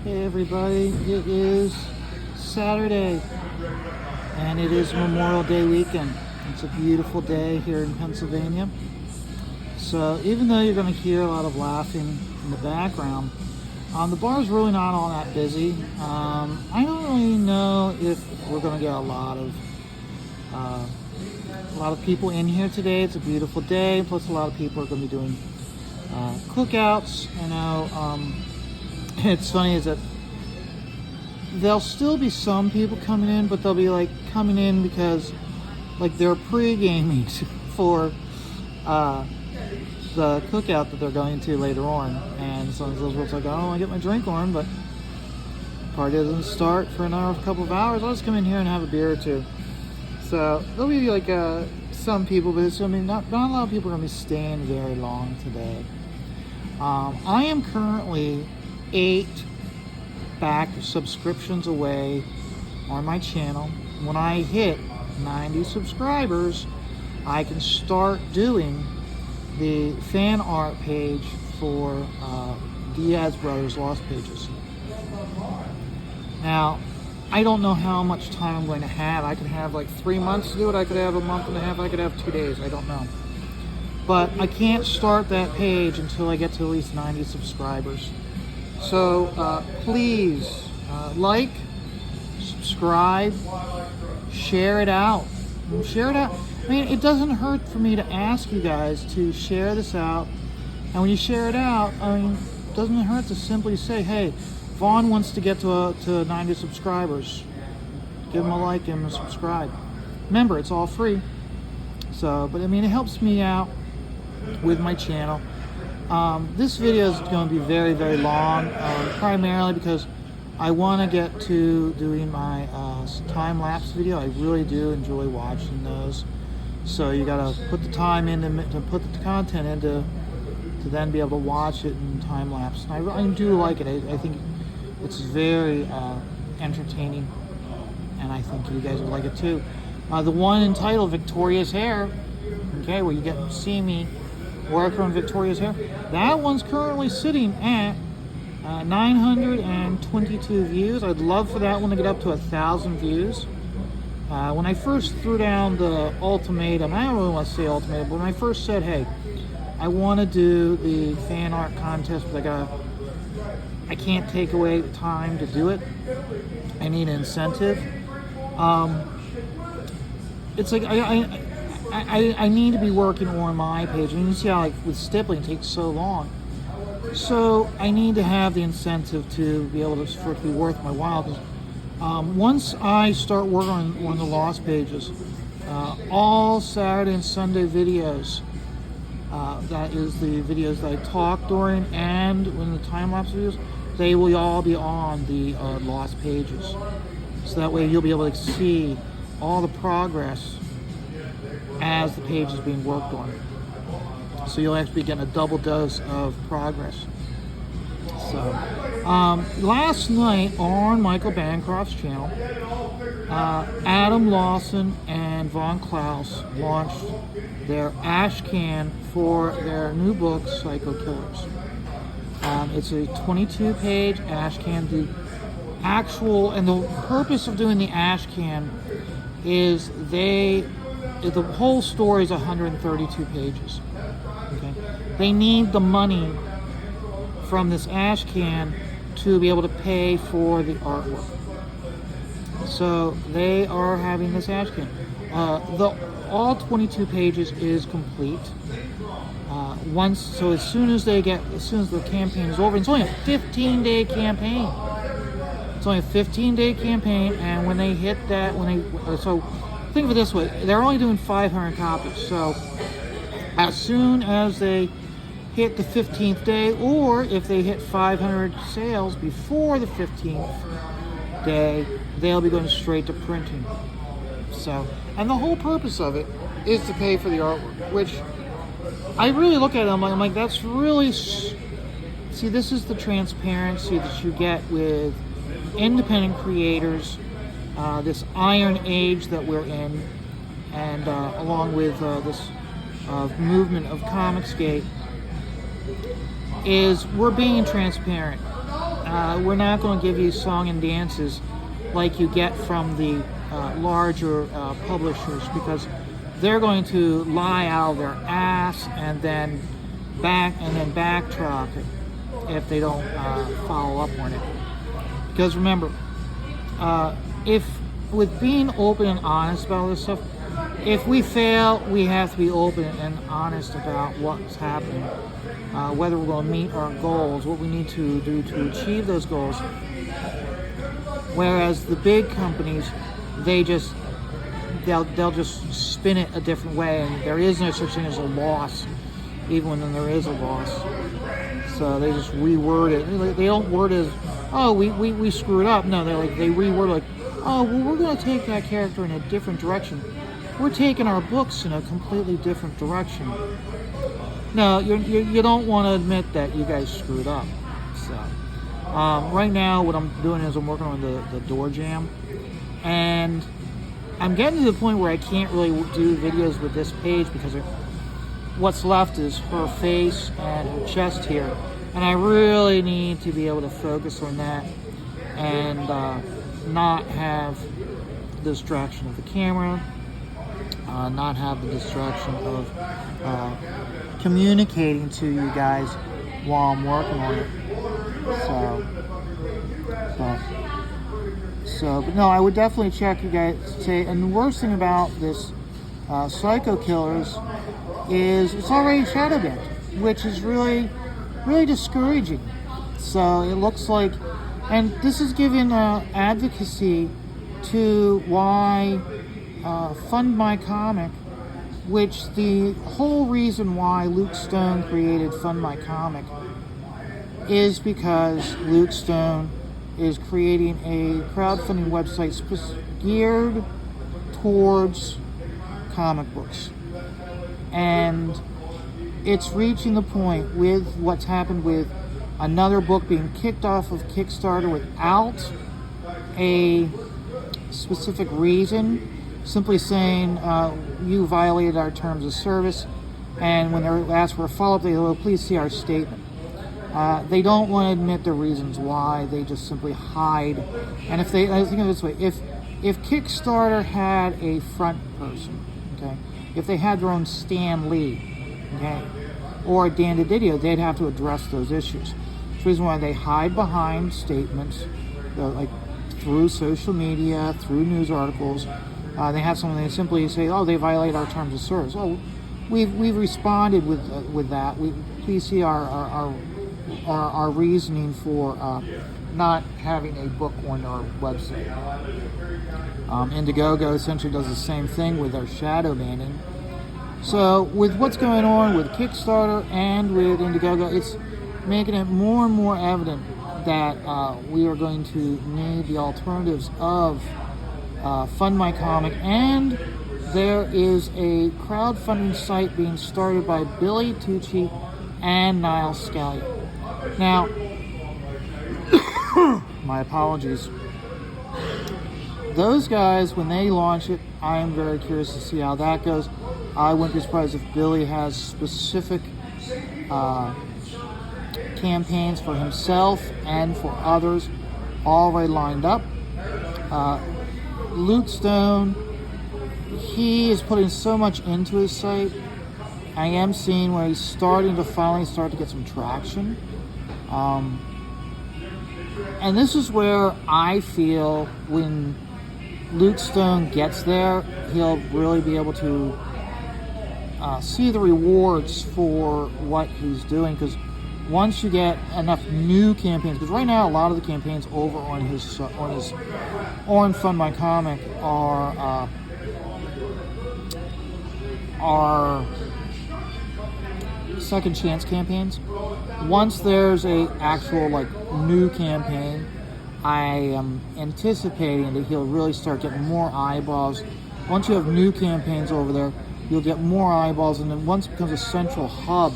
Hey everybody, it is Saturday and it is Memorial Day weekend. It's a beautiful day here in Pennsylvania. So even though you're going to hear a lot of laughing in the background, the bar's really not all that busy. I don't really know if we're going to get a lot of people in here today. It's a beautiful day, plus a lot of people are going to be doing cookouts. I know it's funny is that there'll still be some people coming in, but they'll be like coming in because like they're pre-gaming for the cookout that they're going to later on. And some of those folks are like, oh, I get my drink on, but the party doesn't start for another couple of hours. I'll just come in here and have a beer or two. So there'll be like some people, but it's gonna be not a lot of people are gonna be staying very long today. I am currently 8 back subscriptions away on my channel. When I hit 90 subscribers, I can start doing the fan art page for Diaz Brothers Lost Pages. Now, I don't know how much time I'm going to have. I could have like 3 months to do it. I could have a month and a half. I could have 2 days. I don't know. But I can't start that page until I get to at least 90 subscribers. So please like, subscribe, share it out. Share it out. I mean, it doesn't hurt for me to ask you guys to share this out. And when you share it out, I mean, it doesn't hurt to simply say, hey, Vaughn wants to get to 90 subscribers. Give him a like and a subscribe. Remember, it's all free. So, but I mean, it helps me out with my channel. This video is going to be very, very long, primarily because I want to get to doing my time-lapse video. I really do enjoy watching those. So you got to put the time in to put the content in to then be able to watch it in time-lapse. And I do like it. I think it's very entertaining, and I think you guys would like it too. The one entitled Victoria's Hair, okay, where you get to see me work on Victoria's Hair, that one's currently sitting at 922 views. I'd love for that one to get up to 1,000 views. When I first threw down the ultimatum, I don't really want to say ultimatum, but when I first said, hey, I want to do the fan art contest, but I can't take away the time to do it. I need an incentive. It's like I need to be working on my page. And you see how like with stippling it takes so long. So I need to have the incentive to be able to, for it to be worth my while. Once I start working on the Lost Pages, all Saturday and Sunday videos, that is the videos that I talk during and when the time-lapse videos, they will all be on the Lost Pages. So that way you'll be able to see all the progress as the page is being worked on. So you'll actually be getting a double dose of progress. So, last night on Michael Bancroft's channel, Adam Lawson and Von Klaus launched their ash can for their new book, Pycho Killers. It's a 22-page ash can. The purpose of doing the ash can is the whole story is 132 pages. Okay, they need the money from this ash can to be able to pay for the artwork. So they are having this ash can. All 22 pages is complete. As soon as the campaign is over, it's only a 15-day campaign. It's only a 15-day campaign, and when they hit that, so think of it this way: they're only doing 500 copies. So as soon as they hit the 15th day, or if they hit 500 sales before the 15th day, they'll be going straight to printing. So, and the whole purpose of it is to pay for the artwork, which I really look at it, I'm like, that's really, see, this is the transparency that you get with independent creators, this iron age that we're in, and along with this movement of Comicsgate, is we're being transparent. we're not going to give you song and dances like you get from the larger publishers, because they're going to lie out of their ass and then backtrack it if they don't follow up on it. Because remember, if with being open and honest about this stuff, if we fail, we have to be open and honest about what's happening, whether we're going to meet our goals, what we need to do to achieve those goals. Whereas the big companies, they'll just spin it a different way, and there is no such thing as a loss, even when there is a loss. So they just reword it. They don't word it as, oh, we screwed up. No, they reword it like, oh, well, we're going to take that character in a different direction. We're taking our books in a completely different direction. No, you don't want to admit that you guys screwed up. So right now, what I'm doing is I'm working on the door jam, and I'm getting to the point where I can't really do videos with this page because what's left is her face and her chest here, and I really need to be able to focus on that and not have the distraction of the camera, not have the distraction of communicating to you guys while I'm working on it. But no, I would definitely check you guys. And the worst thing about this Pycho Killers is it's already shadow banned, which is really, really discouraging. So it looks like, and this is giving advocacy to why Fund My Comic, which the whole reason why Luke Stone created Fund My Comic is because Luke Stone is creating a crowdfunding website geared towards comic books. And it's reaching the point with what's happened with another book being kicked off of Kickstarter without a specific reason, simply saying you violated our terms of service, and when they're asked for a follow-up, they go, please see our statement. They don't want to admit the reasons why. They just simply hide. And I think of it this way: if Kickstarter had a front person, okay, if they had their own Stan Lee, okay, or Dan DiDio, they'd have to address those issues. That's the reason why they hide behind statements, like through social media, through news articles. They have something. They simply say, "Oh, they violate our terms of service." Oh, we've responded with that. Please see our reasoning for not having a book on our website. Indiegogo essentially does the same thing with their shadow banning. So with what's going on with Kickstarter and with Indiegogo, it's making it more and more evident that we are going to need the alternatives of Fund My Comic, and there is a crowdfunding site being started by Billy Tucci and Niall Skelly. Now, my apologies. Those guys, when they launch it, I am very curious to see how that goes. I wouldn't be surprised if Billy has specific campaigns for himself and for others already lined up. Luke Stone, he is putting so much into his site. I am seeing where he's finally start to get some traction. And this is where I feel when Luke Stone gets there, he'll really be able to see the rewards for what he's doing. Because once you get enough new campaigns, because right now a lot of the campaigns over on Fund My Comic are second chance campaigns. Once there's a actual new campaign, I am anticipating that he'll really start getting more eyeballs. Once you have new campaigns over there, you'll get more eyeballs, and then once it becomes a central hub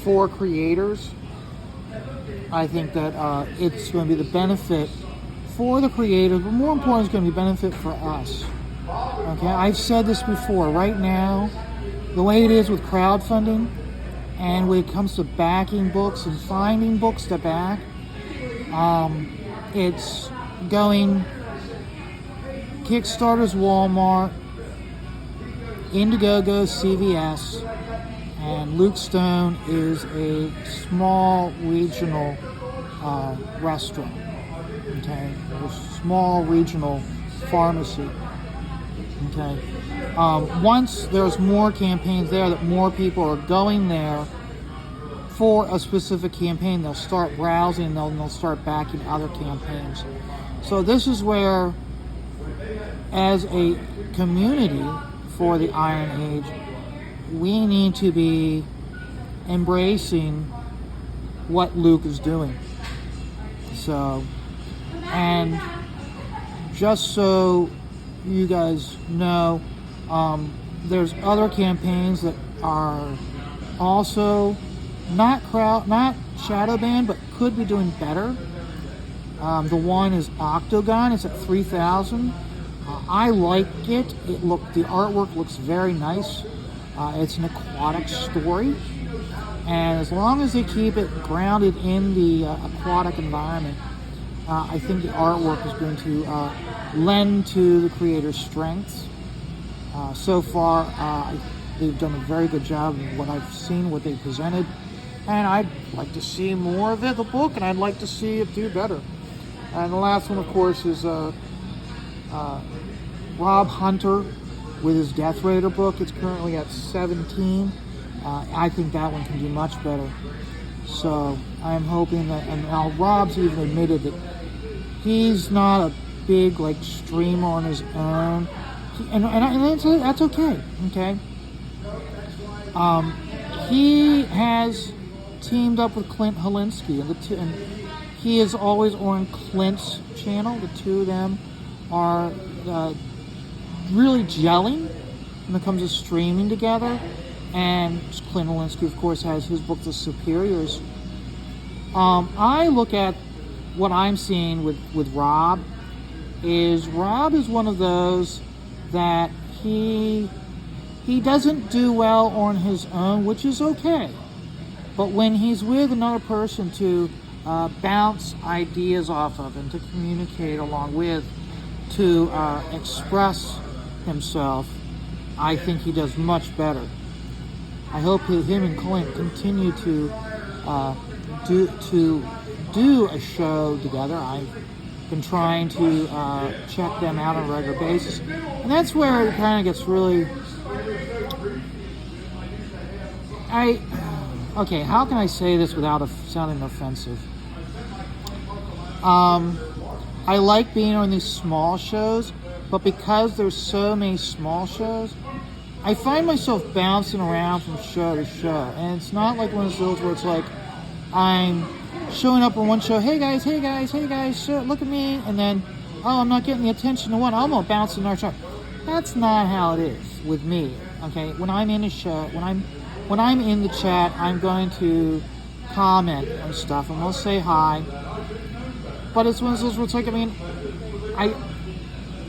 for creators, I think that it's going to be the benefit for the creators, but more importantly, it's going to be benefit for us. Okay, I've said this before. Right now, the way it is with crowdfunding, and when it comes to backing books and finding books to back, It's going Kickstarter's Walmart, Indiegogo CVS, and Luke Stone is a small regional restaurant. Okay, a small regional pharmacy. Okay, once there's more campaigns there, that more people are going there for a specific campaign, they'll start browsing and they'll start backing other campaigns. So this is where, as a community for the Iron Age, we need to be embracing what Luke is doing. So, and just so you guys know, there's other campaigns that are also not shadow banned, but could be doing better. The one is Octagon. It's at 3,000. I like it. The artwork looks very nice. It's an aquatic story, and as long as they keep it grounded in the aquatic environment, I think the artwork is going to lend to the creator's strengths. So far, they've done a very good job of what I've seen, what they presented, and I'd like to see more of the book, and I'd like to see it do better. And the last one, of course, is Rob Hunter with his Death Raider book. It's currently at 17. I think that one can do much better. So I'm hoping that, and now Rob's even admitted that he's not a big streamer on his own, and that's okay. Okay. He has teamed up with Clint Helinski, and he is always on Clint's channel. The two of them are really gelling when it comes to streaming together. And Clint Helinski, of course, has his book, The Superiors. I look at what I'm seeing with Rob is one of those that he doesn't do well on his own, which is okay. But when he's with another person to bounce ideas off of and to communicate along with, to express himself, I think he does much better. I hope him and Clint continue to do a show together. I've been trying to check them out on a regular basis, and that's where it kind of gets really. Okay, how can I say this without sounding offensive? I like being on these small shows, but because there's so many small shows, I find myself bouncing around from show to show. And it's not like one of those where it's like I'm showing up on one show, hey guys, look at me, and then, oh, I'm not getting the attention of one, I'm gonna bounce to another show. That's not how it is with me. Okay, when I'm in a show, when I'm in the chat, I'm going to comment on stuff. I'm gonna say hi. But it's one of those where it's like,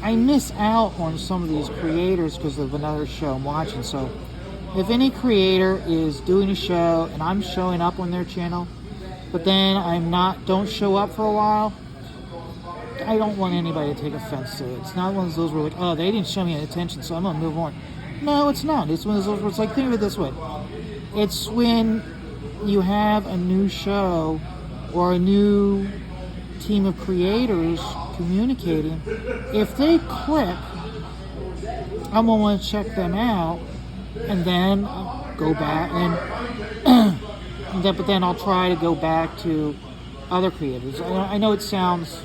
I miss out on some of these creators because of another show I'm watching. So if any creator is doing a show and I'm showing up on their channel, but then don't show up for a while, I don't want anybody to take offense to it. It's not one of those where oh, they didn't show me any attention, so I'm gonna move on. No, it's not. It's one of those where it's think of it this way. It's when you have a new show or a new team of creators communicating, if they click, I'm gonna want to check them out, and then I'll go back but then I'll try to go back to other creators. I know it sounds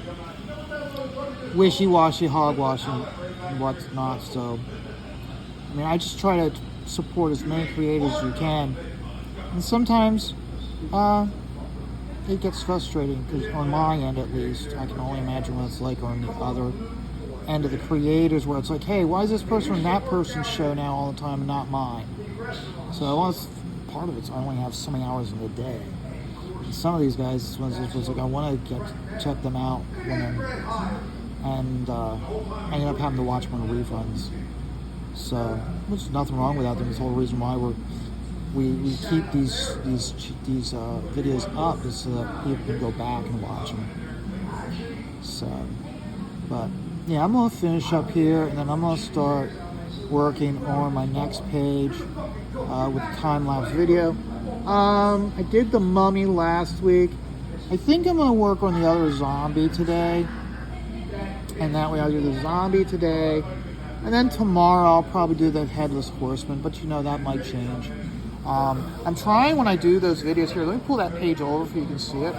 wishy-washy, hogwash, and what's not. So I just try to support as many creators as you can, and sometimes it gets frustrating because on my end, at least, I can only imagine what it's like on the other end of the creators, where it's hey, why is this person on that person's show now all the time and not mine? So part of it's I only have so many hours in the day. And some of these guys, it's I want to check them out and I end up having to watch one of the refunds. So there's nothing wrong with that. That's the whole reason why we keep these videos up, is so that people can go back and watch them. But yeah, I'm gonna finish up here, and then I'm gonna start working on my next page with the time-lapse video. I did the mummy last week. I think I'm gonna work on the other zombie today, and that way I'll do the zombie today, and then tomorrow I'll probably do the headless horseman, but you know, that might change. I'm trying when I do those videos here. Let me pull that page over so you can see it.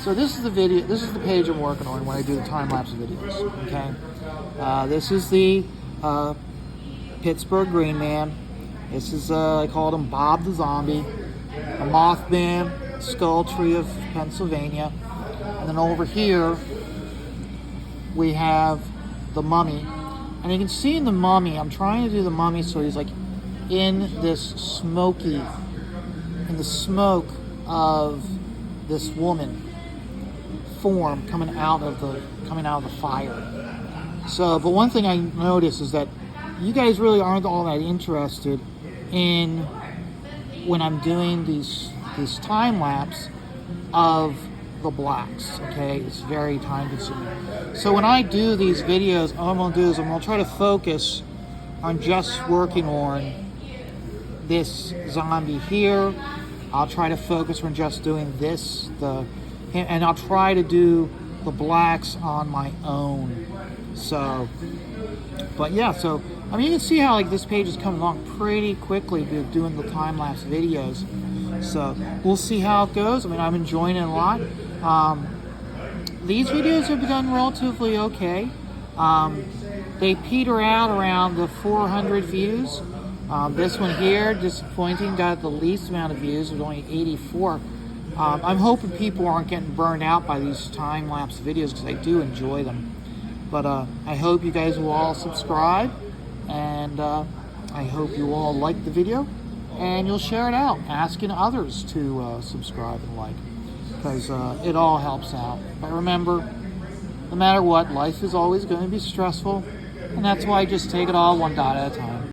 So this is the video. This is the page I'm working on when I do the time-lapse videos. Okay. This is the Pittsburgh Green Man. This is I called him Bob the Zombie, a Mothman, Skull Tree of Pennsylvania, and then over here we have the Mummy. And you can see in the Mummy, I'm trying to do the Mummy so he's like in this smoky, in the smoke of this woman form coming out of the fire. So, but one thing I noticed is that you guys really aren't all that interested in when I'm doing these time lapse of the blacks. Okay, it's very time consuming. So when I do these videos, all I'm gonna do is I'm gonna try to focus on just working on this zombie here. I'll try to focus on just doing this, and I'll try to do the blacks on my own. So, but yeah, so I mean, you can see how like this page is coming along pretty quickly doing the time-lapse videos. So we'll see how it goes. I mean, I'm enjoying it a lot. These videos have done relatively okay. They peter out around the 400 views. This one here, disappointing, got the least amount of views. It was only 84. I'm hoping people aren't getting burned out by these time-lapse videos because I do enjoy them. But I hope you guys will all subscribe, and I hope you all like the video, and you'll share it out, asking others to subscribe and like, because it all helps out. But remember, no matter what, life is always going to be stressful, and that's why I just take it all one dot at a time.